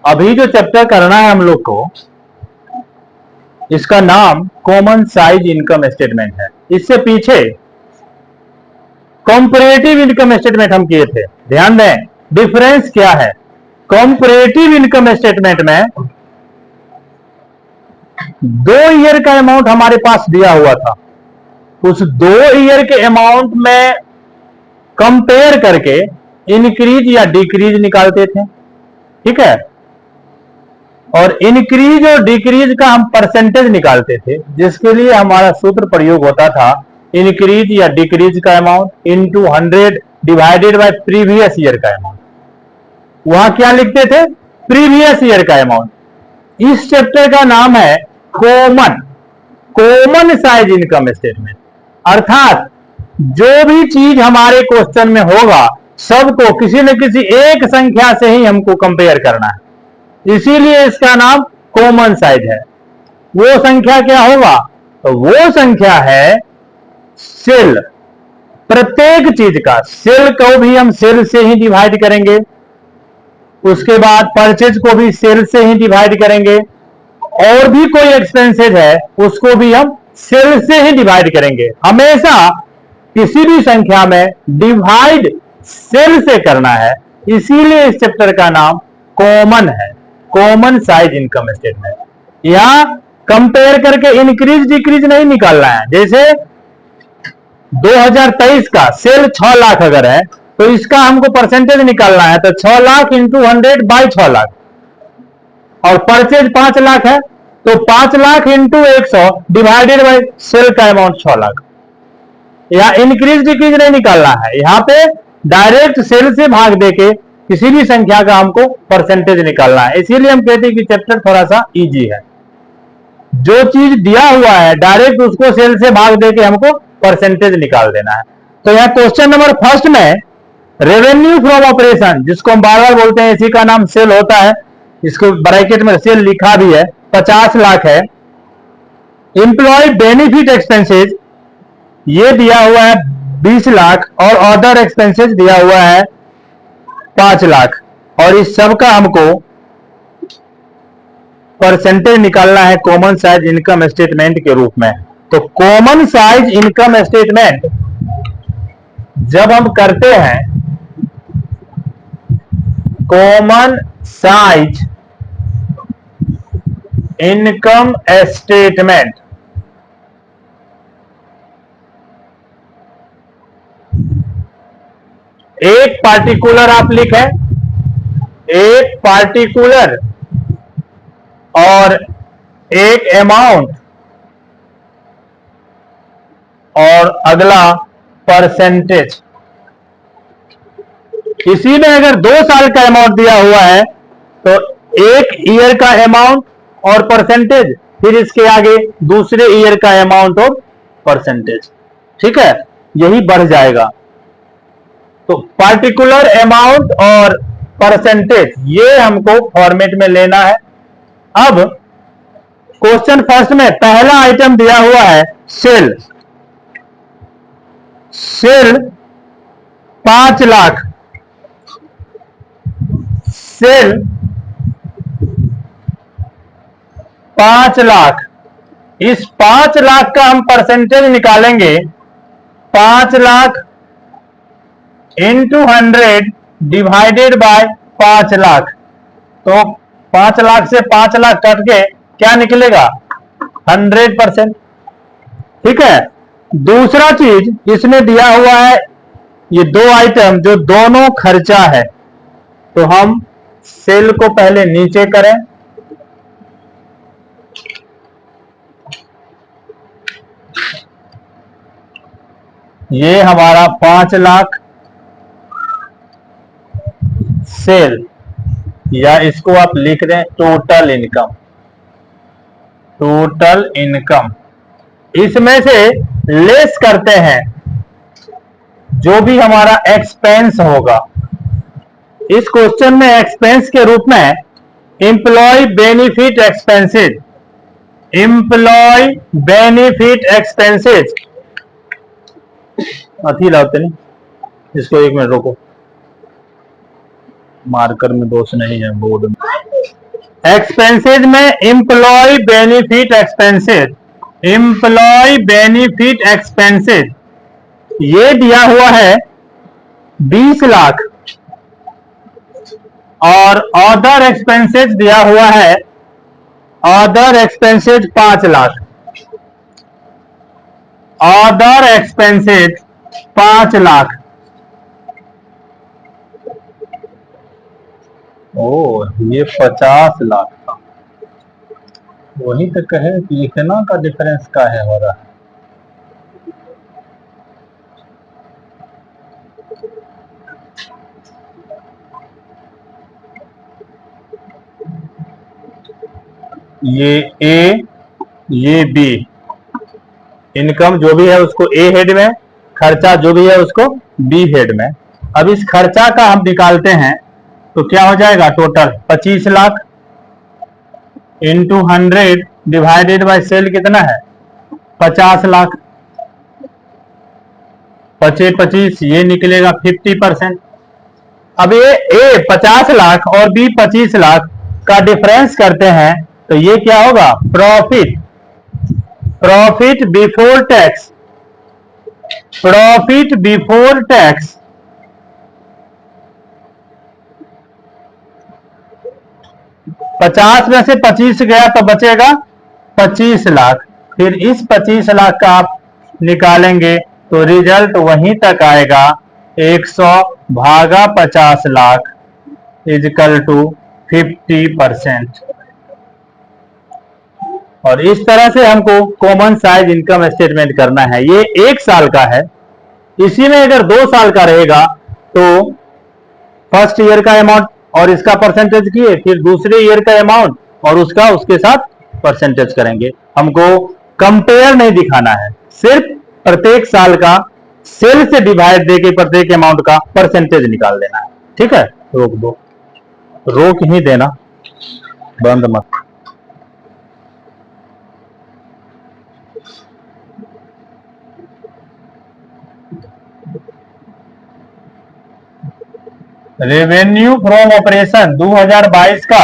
अभी जो चैप्टर करना है हम लोग को, इसका नाम कॉमन साइज इनकम स्टेटमेंट है। इससे पीछे कंपैरेटिव इनकम स्टेटमेंट हम किए थे। ध्यान दें, डिफरेंस क्या है। कंपैरेटिव इनकम स्टेटमेंट में 2 ईयर का अमाउंट हमारे पास दिया हुआ था, उस 2 ईयर के अमाउंट में कंपेयर करके इंक्रीज या डिक्रीज निकालते थे। ठीक है, और इंक्रीज और डिक्रीज का हम परसेंटेज निकालते थे, जिसके लिए हमारा सूत्र प्रयोग होता था इंक्रीज या डिक्रीज का amount into 100 divided bye previous year का अमाउंट। वहां क्या लिखते थे? प्रीवियस ईयर का अमाउंट। इस चैप्टर का नाम है कॉमन साइज इनकम स्टेटमेंट। अर्थात जो भी चीज हमारे क्वेश्चन में होगा, सबको किसी न किसी एक संख्या से ही हमको कंपेयर करना है, इसीलिए इसका नाम कॉमन साइज है। वो संख्या क्या होगा? तो वो संख्या है सेल। प्रत्येक चीज का सेल को भी हम सेल से ही डिवाइड करेंगे, उसके बाद परचेज को भी सेल से ही डिवाइड करेंगे, और भी कोई एक्सपेंसेज है उसको भी हम सेल से ही डिवाइड करेंगे। हमेशा किसी भी संख्या में डिवाइड सेल से करना है, इसीलिए इस चैप्टर का नाम कॉमन है, कॉमन साइज इनकम स्टेटमेंट। यहां कंपेयर करके इंक्रीज डिक्रीज नहीं निकालना है। जैसे 2023 का सेल 6 लाख अगर है, तो इसका हमको परसेंटेज निकालना है, तो 6 लाख इंटू 100 बाई 6 लाख, और परचेज 5 लाख है, तो 5 lakh into 100 divided by sale का अमाउंट 6 लाख। यहां इंक्रीज डिक्रीज नहीं निकालना है, यहां पे डायरेक्ट सेल से भाग देके किसी भी संख्या का हमको परसेंटेज निकालना है। इसीलिए हम कहते हैं कि चैप्टर थोड़ा सा इजी है। जो चीज दिया हुआ है डायरेक्ट उसको सेल से भाग देके हमको परसेंटेज निकाल देना है। तो यहां क्वेश्चन नंबर फर्स्ट में रेवेन्यू फ्रॉम ऑपरेशन, जिसको हम बार बार बोलते हैं, इसी का नाम सेल होता है, इसको ब्रैकेट में सेल लिखा भी है, 50 लाख है। एम्प्लॉय बेनिफिट एक्सपेंसेज ये दिया हुआ है 20 लाख, और अदर एक्सपेंसेज दिया हुआ है 5 लाख, और इस सब का हमको परसेंटेज निकालना है कॉमन साइज इनकम स्टेटमेंट के रूप में। तो कॉमन साइज इनकम स्टेटमेंट जब हम करते हैं, कॉमन साइज इनकम स्टेटमेंट, एक पार्टिकुलर आप लिखें, एक पार्टिकुलर और एक अमाउंट, और अगला परसेंटेज। किसी में अगर 2 साल का अमाउंट दिया हुआ है तो 1 ईयर का अमाउंट और परसेंटेज, फिर इसके आगे दूसरे ईयर का अमाउंट और परसेंटेज। ठीक है, यही बढ़ जाएगा। तो पार्टिकुलर अमाउंट और परसेंटेज ये हमको फॉर्मेट में लेना है। अब क्वेश्चन फर्स्ट में पहला आइटम दिया हुआ है sale. Sale 5 lakh, sale 5 lakh. इस 5 लाख का हम परसेंटेज निकालेंगे, 5 lakh into 100 divided by 5 lakh. तो 5 लाख से 5 लाख कट के क्या निकलेगा? 100%। ठीक है, दूसरा चीज इसमें दिया हुआ है ये 2 आइटम जो दोनों खर्चा है, तो हम सेल को पहले नीचे करें, ये हमारा 5 लाख सेल, या इसको आप लिख दें टोटल इनकम, टोटल इनकम। इसमें से लेस करते हैं जो भी हमारा एक्सपेंस होगा। इस क्वेश्चन में एक्सपेंस के रूप में employee benefit expenses, employee benefit expenses अथी लाते नहीं, इसको 1 मिनट रोको, मार्कर में दोष नहीं है बोर्ड में। एक्सपेंसेज में employee benefit expenses, employee benefit expenses ये दिया हुआ है 20 लाख और अदर एक्सपेंसेज दिया हुआ है, other expenses 5 lakh, other expenses 5 lakh. ओ ये 50 लाख था, वही तो कहे कि इतना का डिफरेंस का है हो रहा है। ये ए ये बी, इनकम जो भी है उसको ए हेड में, खर्चा जो भी है उसको बी हेड में। अब इस खर्चा का हम निकालते हैं तो क्या हो जाएगा, total 25 lakh into 100 divided by sale कितना है 50 लाख, 25 ये निकलेगा 50%। अब ये ए 50 लाख और बी 25 लाख का डिफरेंस करते हैं तो ये क्या होगा, profit, profit before tax, profit before tax. पचास में से 25 गया तो बचेगा 25 लाख, फिर इस 25 लाख का आप निकालेंगे तो रिजल्ट वहीं तक आएगा 100 भागा 50 लाख इजकल टू 50%। और इस तरह से हमको कॉमन साइज इनकम स्टेटमेंट करना है। ये 1 साल का है, इसी में अगर 2 साल का रहेगा तो फर्स्ट ईयर का अमाउंट और इसका परसेंटेज किए, फिर दूसरे ईयर का अमाउंट और उसका उसके साथ परसेंटेज करेंगे। हमको कंपेयर नहीं दिखाना है, सिर्फ प्रत्येक साल का सेल से डिवाइड देके प्रत्येक अमाउंट का परसेंटेज निकाल देना है। ठीक है, रोक दो, रोक ही देना, बंद मत। रेवेन्यू फ्रॉम ऑपरेशन 2022 का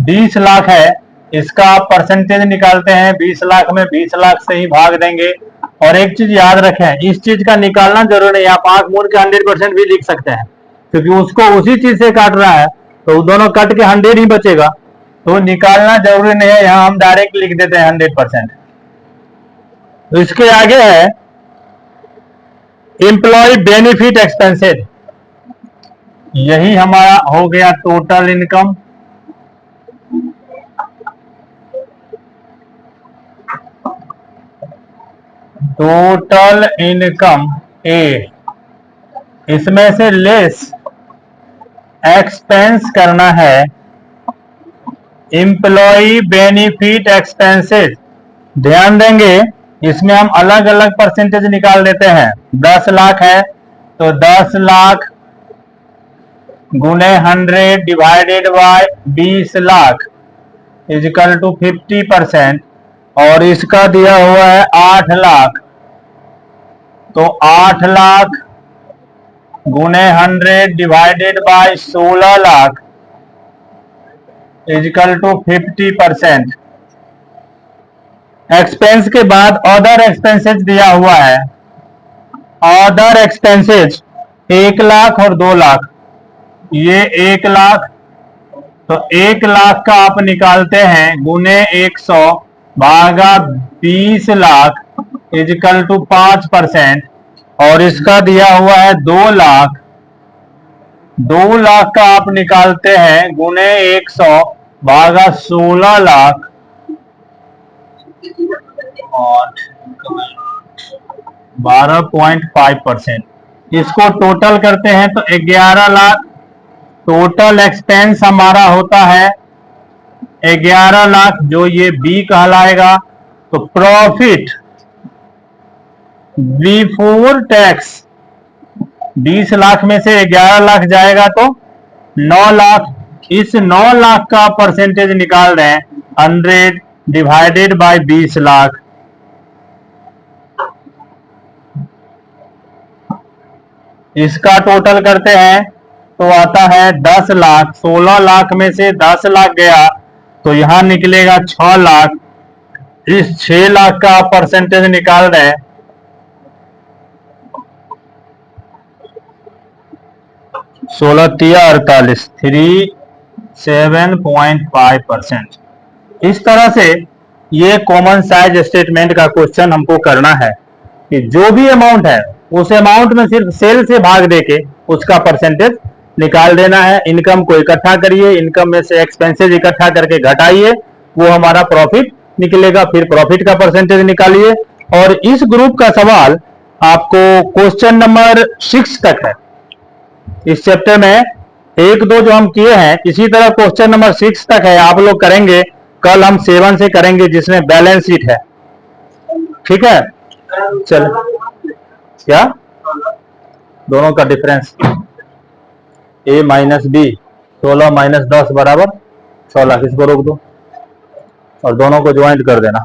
20 लाख है, इसका आप परसेंटेज निकालते हैं, 20 लाख में 20 लाख से ही भाग देंगे। और एक चीज याद रखें, इस चीज का निकालना जरूरी नहीं, आप आंख मूंद के 100% भी लिख सकते हैं, क्योंकि उसको उसी चीज से काट रहा है तो दोनों कट के 100 ही बचेगा, तो निकालना जरूरी नहीं है, यहाँ हम डायरेक्ट लिख देते हैं 100%। तो इसके आगे है एम्प्लॉय बेनिफिट एक्सपेंसेज, यही हमारा हो गया टोटल इनकम। टोटल इनकम ए, इसमें से लेस एक्सपेंस करना है एम्प्लॉय बेनिफिट एक्सपेंसेस। ध्यान देंगे इसमें हम अलग अलग परसेंटेज निकाल देते हैं। 10 लाख है तो 10 लाख गुने 100 divided by 20 lakh is equal to 50%। और इसका दिया हुआ है 8 लाख, तो 8 लाख गुने 100 divided by 16 lakh is equal to 50%। Expense के बाद अदर एक्सपेंसेस दिया हुआ है, अदर एक्सपेंसेस 1 लाख और 2 लाख, ये 1 लाख, तो 1 लाख का आप निकालते हैं गुने 100 भागा 20 लाख इजकल टू 5%। और इसका दिया हुआ है 2 लाख, 2 लाख का आप निकालते हैं गुने 100 भागा 16 लाख और 12.5%। इसको टोटल करते हैं तो 11 लाख टोटल एक्सपेंस हमारा होता है 11 लाख, जो ये बी कहलाएगा। तो प्रॉफिट बिफोर टैक्स 20 लाख में से 11 लाख जाएगा तो 9 लाख, इस 9 लाख का परसेंटेज निकाल रहे हैं 100 डिवाइडेड बाय 20 लाख। इसका टोटल करते हैं तो आता है 10 लाख, 16 लाख में से 10 लाख गया तो यहां निकलेगा 6 लाख। इस 6 लाख का आप परसेंटेज निकाल रहे हैं, 16 तिया 48, 37.5%। इस तरह से ये कॉमन साइज स्टेटमेंट का क्वेश्चन हमको करना है कि जो भी अमाउंट है उस अमाउंट में सिर्फ सेल से भाग देके उसका परसेंटेज निकाल देना है। इनकम को इकट्ठा करिए, इनकम में से एक्सपेंसेस इकट्ठा करके घटाइए, वो हमारा प्रॉफिट निकलेगा, फिर प्रॉफिट का परसेंटेज निकालिए। और इस ग्रुप का सवाल आपको क्वेश्चन नंबर 6 तक है। इस चैप्टर में 1 2 जो हम किए हैं, इसी तरह क्वेश्चन नंबर 6 तक है, आप लोग करेंगे। कल हम 7 से करेंगे जिसमें बैलेंस शीट है। ठीक है, चल क्या दोनों का difference a minus b, 16 minus 10 बराबर 6 लाख। इसको रोक दो और दोनों को ज्वाइंट कर देना।